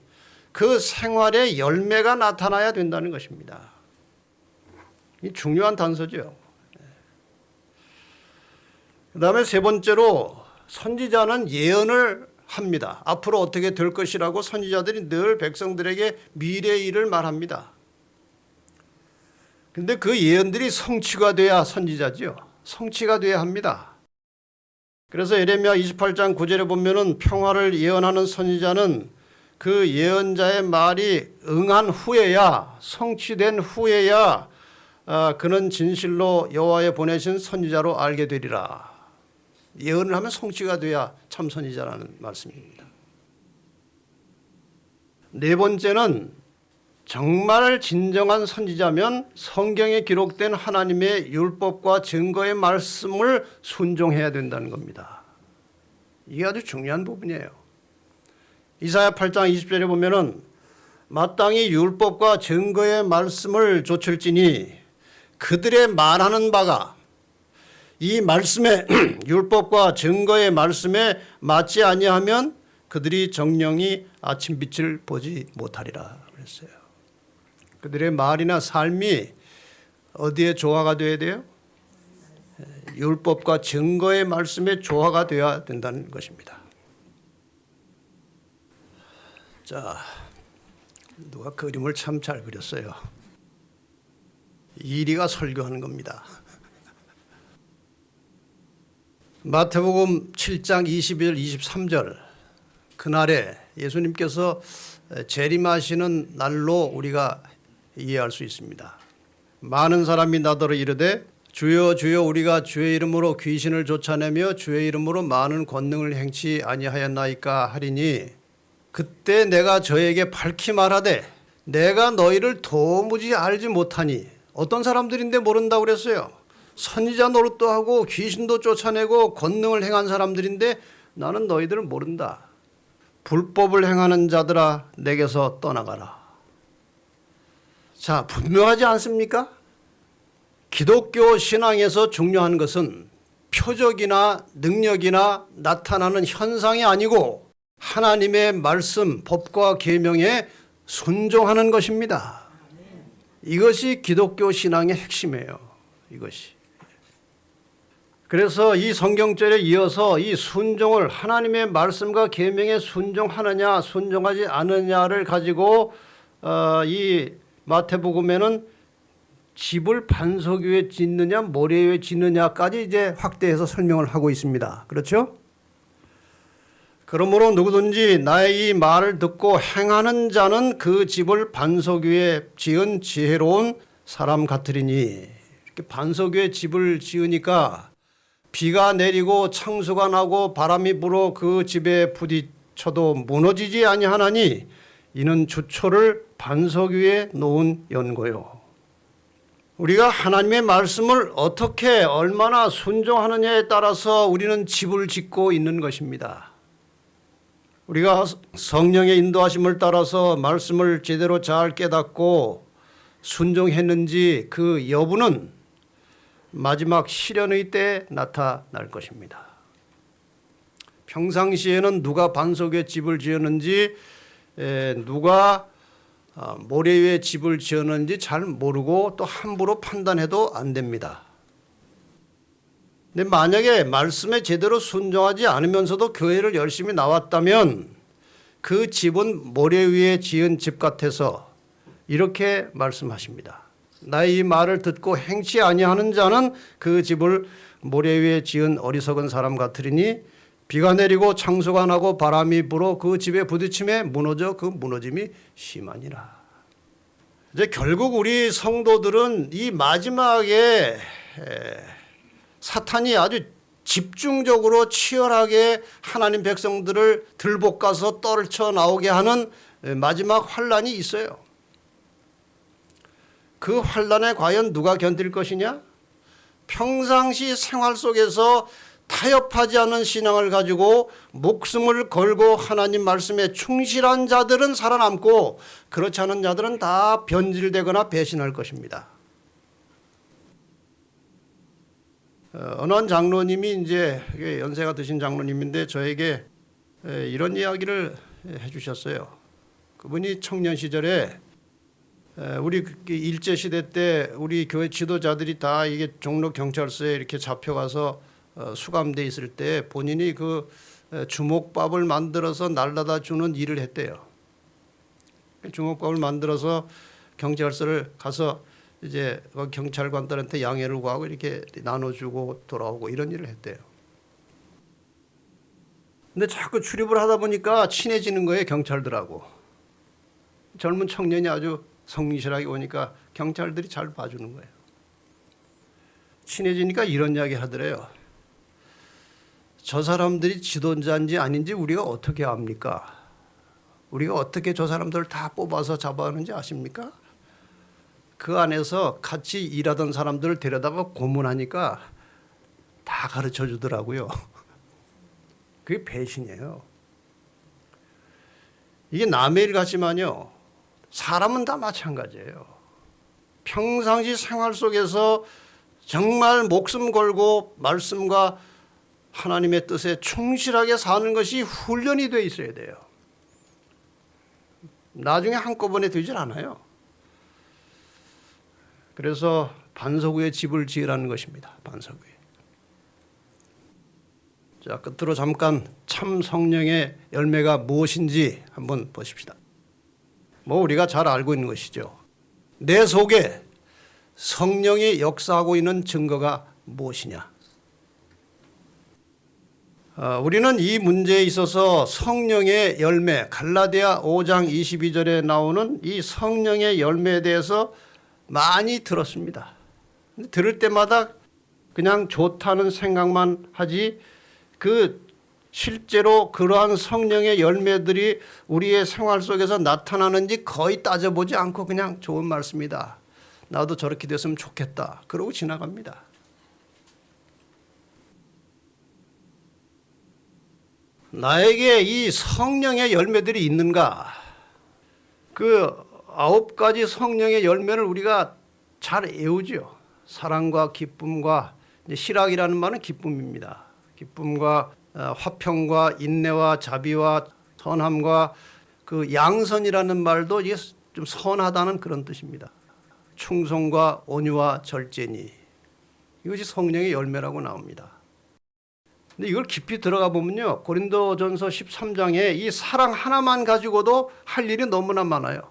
그 생활에 열매가 나타나야 된다는 것입니다. 이 중요한 단서죠. 그 다음에 세 번째로 선지자는 예언을 합니다. 앞으로 어떻게 될 것이라고 선지자들이 늘 백성들에게 미래의 일을 말합니다. 그런데 그 예언들이 성취가 돼야 선지자지요. 성취가 돼야 합니다. 그래서 에레미야 28장 9절에 보면은 평화를 예언하는 선지자는 그 예언자의 말이 응한 후에야 성취된 후에야 그는 진실로 여호와의 보내신 선지자로 알게 되리라. 예언을 하면 성취가 돼야 참 선지자라는 말씀입니다. 네 번째는 정말 진정한 선지자면 성경에 기록된 하나님의 율법과 증거의 말씀을 순종해야 된다는 겁니다. 이게 아주 중요한 부분이에요. 이사야 8장 20절에 보면은 마땅히 율법과 증거의 말씀을 좇을지니 그들의 말하는 바가 이 말씀에 율법과 증거의 말씀에 맞지 아니하면 그들이 정령이 아침빛을 보지 못하리라 그랬어요. 그들의 말이나 삶이 어디에 조화가 되어야 돼요? 율법과 증거의 말씀에 조화가 되어야 된다는 것입니다. 자, 누가 그림을 참 잘 그렸어요. 이리가 설교하는 겁니다. 마태복음 7장 22절 23절 그날에 예수님께서 재림하시는 날로 우리가 이해할 수 있습니다. 많은 사람이 나더러 이르되 주여 주여 우리가 주의 이름으로 귀신을 쫓아내며 주의 이름으로 많은 권능을 행치 아니하였나이까 하리니 그때 내가 저에게 밝히 말하되 내가 너희를 도무지 알지 못하니. 어떤 사람들인데 모른다고 그랬어요? 선지자 노릇도 하고 귀신도 쫓아내고 권능을 행한 사람들인데 나는 너희들을 모른다. 불법을 행하는 자들아 내게서 떠나가라. 자, 분명하지 않습니까? 기독교 신앙에서 중요한 것은 표적이나 능력이나 나타나는 현상이 아니고 하나님의 말씀, 법과 계명에 순종하는 것입니다. 이것이 기독교 신앙의 핵심이에요. 이것이. 그래서 이 성경절에 이어서 이 순종을 하나님의 말씀과 계명에 순종하느냐 순종하지 않느냐를 가지고 이 마태복음에는 집을 반석 위에 짓느냐 모래 위에 짓느냐까지 이제 확대해서 설명을 하고 있습니다. 그렇죠? 그러므로 누구든지 나의 이 말을 듣고 행하는 자는 그 집을 반석 위에 지은 지혜로운 사람 같으리니. 이렇게 반석 위에 집을 지으니까 비가 내리고 창수가 나고 바람이 불어 그 집에 부딪혀도 무너지지 아니하나니 이는 주초를 반석 위에 놓은 연고요. 우리가 하나님의 말씀을 어떻게 얼마나 순종하느냐에 따라서 우리는 집을 짓고 있는 것입니다. 우리가 성령의 인도하심을 따라서 말씀을 제대로 잘 깨닫고 순종했는지 그 여부는 마지막 시련의 때에 나타날 것입니다. 평상시에는 누가 반석 위에 집을 지었는지 누가 모래 위에 집을 지었는지 잘 모르고 또 함부로 판단해도 안 됩니다. 근데 만약에 말씀에 제대로 순종하지 않으면서도 교회를 열심히 나왔다면 그 집은 모래 위에 지은 집 같아서 이렇게 말씀하십니다. 나의 이 말을 듣고 행치 아니하는 자는 그 집을 모래 위에 지은 어리석은 사람 같으리니 비가 내리고 창수가 나고 바람이 불어 그 집에 부딪힘에 무너져 그 무너짐이 심하니라. 이제 결국 우리 성도들은 이 마지막에 사탄이 아주 집중적으로 치열하게 하나님 백성들을 들볶아서 떨쳐 나오게 하는 마지막 환란이 있어요. 그 환란에 과연 누가 견딜 것이냐? 평상시 생활 속에서 타협하지 않은 신앙을 가지고 목숨을 걸고 하나님 말씀에 충실한 자들은 살아남고 그렇지 않은 자들은 다 변질되거나 배신할 것입니다. 어느 한 장로님이 이제 연세가 드신 장로님인데 저에게 이런 이야기를 해주셨어요. 그분이 청년 시절에 우리 일제 시대 때 우리 교회 지도자들이 다 이게 종로 경찰서에 이렇게 잡혀가서 수감돼 있을 때 본인이 그 주먹밥을 만들어서 날라다 주는 일을 했대요. 주먹밥을 만들어서 경찰서를 가서 이제 경찰관들한테 양해를 구하고 이렇게 나눠주고 돌아오고 이런 일을 했대요. 근데 자꾸 출입을 하다 보니까 친해지는 거예요, 경찰들하고. 젊은 청년이 아주 성실하게 오니까 경찰들이 잘 봐주는 거예요. 친해지니까 이런 이야기 하더래요. 저 사람들이 지도자인지 아닌지 우리가 어떻게 압니까? 우리가 어떻게 저 사람들을 다 뽑아서 잡아오는지 아십니까? 그 안에서 같이 일하던 사람들을 데려다가 고문하니까 다 가르쳐 주더라고요. 그게 배신이에요. 이게 남의 일 같지만요, 사람은 다 마찬가지예요. 평상시 생활 속에서 정말 목숨 걸고 말씀과 하나님의 뜻에 충실하게 사는 것이 훈련이 돼 있어야 돼요. 나중에 한꺼번에 되질 않아요. 그래서 반석 위에 집을 지으라는 것입니다. 반석 위에. 자, 끝으로 잠깐 참 성령의 열매가 무엇인지 한번 보십시다. 우리가 잘 알고 있는 것이죠. 내 속에 성령이 역사하고 있는 증거가 무엇이냐? 우리는 이 문제에 있어서 성령의 열매, 갈라디아 5장 22절에 나오는 이 성령의 열매에 대해서 많이 들었습니다. 들을 때마다 그냥 좋다는 생각만 하지, 실제로 그러한 성령의 열매들이 우리의 생활 속에서 나타나는지 거의 따져보지 않고 그냥 좋은 말씀이다, 나도 저렇게 됐으면 좋겠다, 그러고 지나갑니다. 나에게 이 성령의 열매들이 있는가? 그 9가지 성령의 열매를 우리가 잘 외우죠. 사랑과 기쁨과, 실학이라는 말은 기쁨입니다. 기쁨과 화평과 인내와 자비와 선함과, 그 양선이라는 말도 이게 좀 선하다는 그런 뜻입니다. 충성과 온유와 절제니, 이것이 성령의 열매라고 나옵니다. 근데 이걸 깊이 들어가 보면요, 고린도전서 13장에 이 사랑 하나만 가지고도 할 일이 너무나 많아요.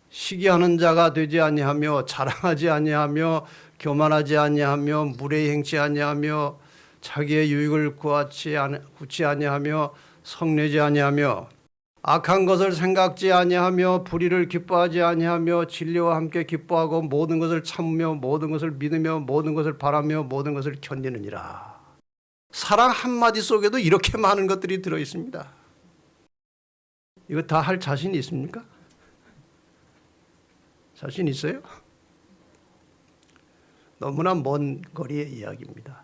시기하는 자가 되지 아니하며, 자랑하지 아니하며, 교만하지 아니하며, 무례히 행치 아니하며, 자기의 유익을 구치 아니하며, 성내지 아니하며, 악한 것을 생각지 아니하며, 불의를 기뻐하지 아니하며, 진리와 함께 기뻐하고, 모든 것을 참으며, 모든 것을 믿으며, 모든 것을 바라며, 모든 것을 견디느니라. 사랑 한마디 속에도 이렇게 많은 것들이 들어있습니다. 이거 다 할 자신이 있습니까? 자신 있어요? 너무나 먼 거리의 이야기입니다.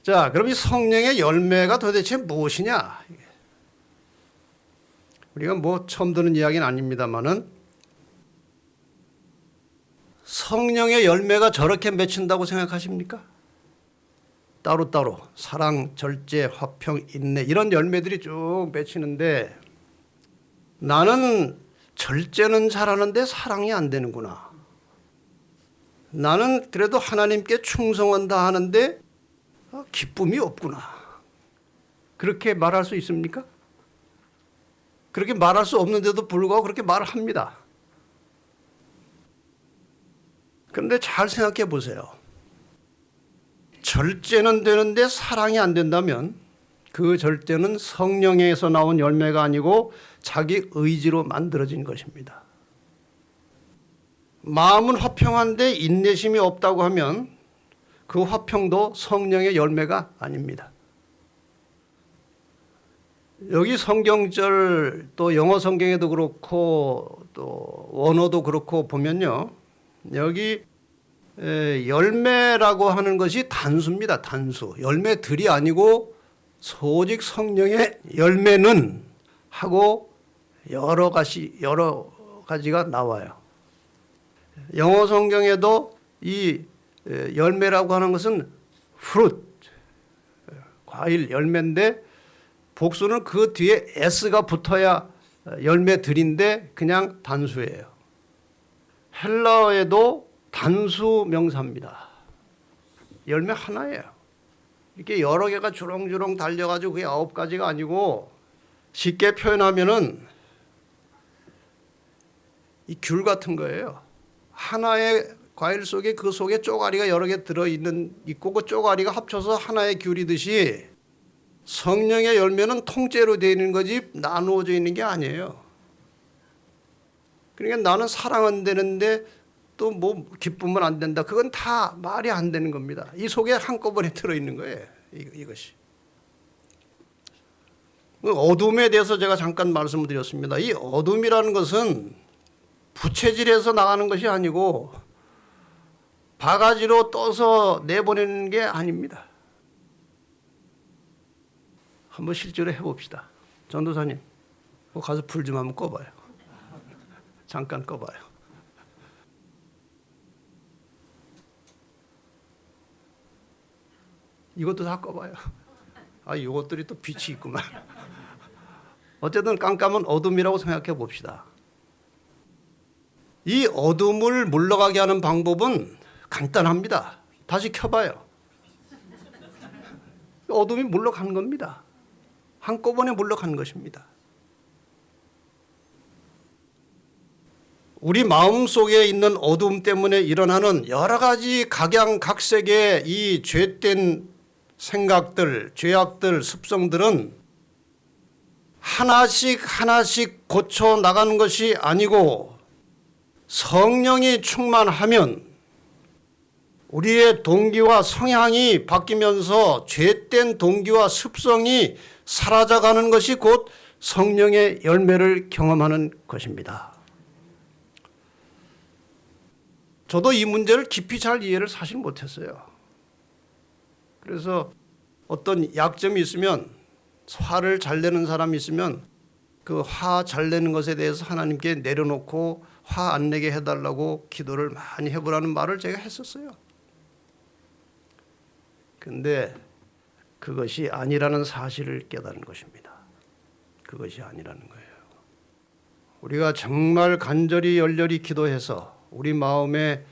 자, 그럼 이 성령의 열매가 도대체 무엇이냐? 우리가 처음 듣는 이야기는 아닙니다만은, 성령의 열매가 저렇게 맺힌다고 생각하십니까? 따로따로 사랑, 절제, 화평, 인내, 이런 열매들이 쭉 맺히는데, 나는 절제는 잘하는데 사랑이 안 되는구나. 나는 그래도 하나님께 충성한다 하는데 기쁨이 없구나. 그렇게 말할 수 있습니까? 그렇게 말할 수 없는데도 불구하고 그렇게 말을 합니다. 그런데 잘 생각해 보세요. 절제는 되는데 사랑이 안 된다면 그 절제는 성령에서 나온 열매가 아니고 자기 의지로 만들어진 것입니다. 마음은 화평한데 인내심이 없다고 하면 그 화평도 성령의 열매가 아닙니다. 여기 성경절, 또 영어 성경에도 그렇고 또 원어도 그렇고 보면요, 여기 열매라고 하는 것이 단수입니다. 단수. 열매들이 아니고 오직 성령의 열매는 하고 여러 가지가 나와요. 영어 성경에도 이 열매라고 하는 것은 fruit, 과일, 열매인데 복수는 그 뒤에 s가 붙어야 열매들인데 그냥 단수예요. 헬라어에도 단수 명사입니다. 열매 하나예요. 이렇게 여러 개가 주렁주렁 달려가지고 그게 9가지가 아니고, 쉽게 표현하면은 이 귤 같은 거예요. 하나의 과일 속에 그 속에 쪼가리가 여러 개 있고 그 쪼가리가 합쳐서 하나의 귤이듯이 성령의 열매는 통째로 되어 있는 거지 나누어져 있는 게 아니에요. 그러니까 나는 사랑은 되는데 또 기쁨은 안 된다. 그건 다 말이 안 되는 겁니다. 이 속에 한꺼번에 들어있는 거예요. 이것이. 어둠에 대해서 제가 잠깐 말씀을 드렸습니다. 이 어둠이라는 것은 부채질해서 나가는 것이 아니고 바가지로 떠서 내보내는 게 아닙니다. 한번 실제로 해봅시다. 전도사님, 가서 불 좀 한번 꺼봐요. 잠깐 꺼봐요. 이것도 다 꺼봐요. 이것들이 또 빛이 있구만. 어쨌든 깜깜한 어둠이라고 생각해 봅시다. 이 어둠을 물러가게 하는 방법은 간단합니다. 다시 켜봐요. 어둠이 물러가는 겁니다. 한꺼번에 물러가는 것입니다. 우리 마음 속에 있는 어둠 때문에 일어나는 여러 가지 각양각색의 이 죄된 생각들, 죄악들, 습성들은 하나씩 하나씩 고쳐 나가는 것이 아니고 성령이 충만하면 우리의 동기와 성향이 바뀌면서 죄된 동기와 습성이 사라져가는 것이 곧 성령의 열매를 경험하는 것입니다. 저도 이 문제를 깊이 잘 이해를 사실 못했어요. 그래서 어떤 약점이 있으면, 화를 잘 내는 사람이 있으면 그 화 잘 내는 것에 대해서 하나님께 내려놓고 화 안 내게 해달라고 기도를 많이 해보라는 말을 제가 했었어요. 근데 그것이 아니라는 사실을 깨달은 것입니다. 그것이 아니라는 거예요. 우리가 정말 간절히 열렬히 기도해서 우리 마음에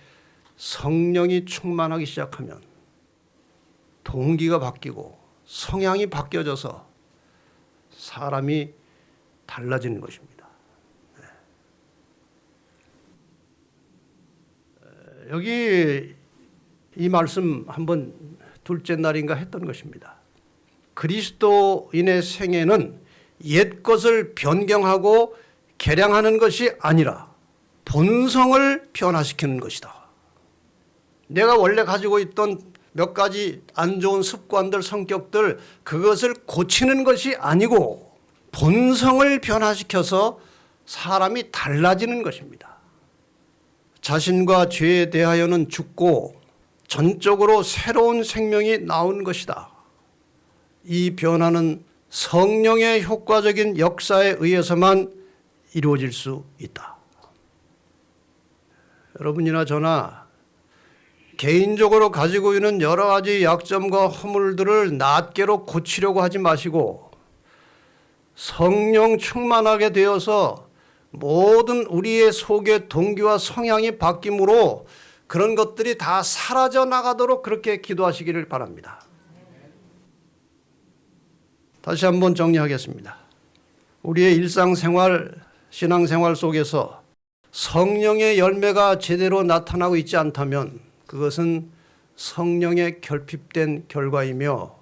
성령이 충만하기 시작하면 동기가 바뀌고 성향이 바뀌어져서 사람이 달라지는 것입니다. 여기 이 말씀 한번 둘째 날인가 했던 것입니다. 그리스도인의 생애는 옛 것을 변경하고 개량하는 것이 아니라 본성을 변화시키는 것이다. 내가 원래 가지고 있던 몇 가지 안 좋은 습관들, 성격들, 그것을 고치는 것이 아니고 본성을 변화시켜서 사람이 달라지는 것입니다. 자신과 죄에 대하여는 죽고 전적으로 새로운 생명이 나온 것이다. 이 변화는 성령의 효과적인 역사에 의해서만 이루어질 수 있다. 여러분이나 저나 개인적으로 가지고 있는 여러 가지 약점과 허물들을 낱개로 고치려고 하지 마시고 성령 충만하게 되어서 모든 우리의 속의 동기와 성향이 바뀜으로 그런 것들이 다 사라져 나가도록 그렇게 기도하시기를 바랍니다. 다시 한번 정리하겠습니다. 우리의 일상생활, 신앙생활 속에서 성령의 열매가 제대로 나타나고 있지 않다면 그것은 성령의 결핍된 결과이며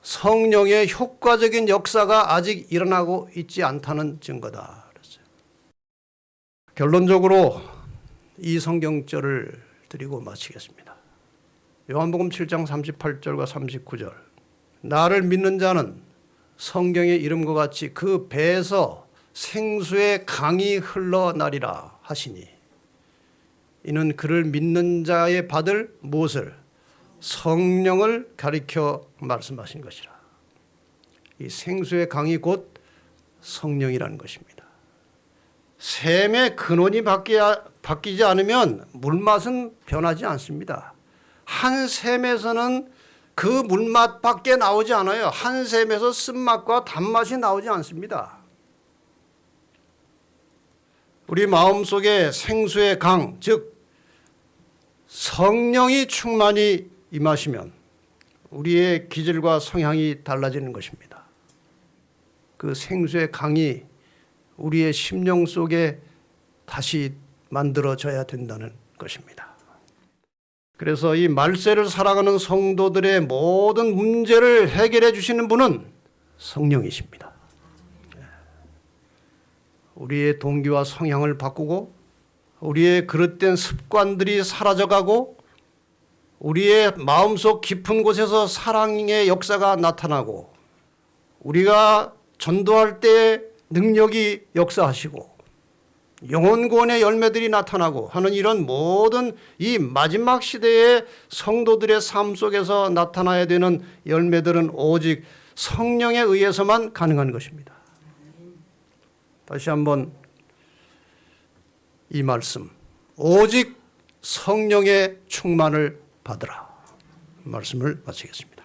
성령의 효과적인 역사가 아직 일어나고 있지 않다는 증거다. 그랬어요. 결론적으로 이 성경절을 드리고 마치겠습니다. 요한복음 7장 38절과 39절. 나를 믿는 자는 성경의 이름과 같이 그 배에서 생수의 강이 흘러나리라 하시니 이는 그를 믿는 자의 받을 무엇을? 성령을 가리켜 말씀하신 것이라. 이 생수의 강이 곧 성령이라는 것입니다. 샘의 근원이 바뀌지 않으면 물맛은 변하지 않습니다. 한 샘에서는 그 물맛밖에 나오지 않아요. 한 샘에서 쓴맛과 단맛이 나오지 않습니다. 우리 마음속에 생수의 강, 즉 성령이 충만히 임하시면 우리의 기질과 성향이 달라지는 것입니다. 그 생수의 강이 우리의 심령 속에 다시 만들어져야 된다는 것입니다. 그래서 이 말세를 살아가는 성도들의 모든 문제를 해결해 주시는 분은 성령이십니다. 우리의 동기와 성향을 바꾸고 우리의 그릇된 습관들이 사라져가고 우리의 마음속 깊은 곳에서 사랑의 역사가 나타나고 우리가 전도할 때 능력이 역사하시고 영혼 구원의 열매들이 나타나고 하는 이런 모든 이 마지막 시대의 성도들의 삶 속에서 나타나야 되는 열매들은 오직 성령에 의해서만 가능한 것입니다. 다시 한번 이 말씀, 오직 성령의 충만을 받으라 말씀을 마치겠습니다.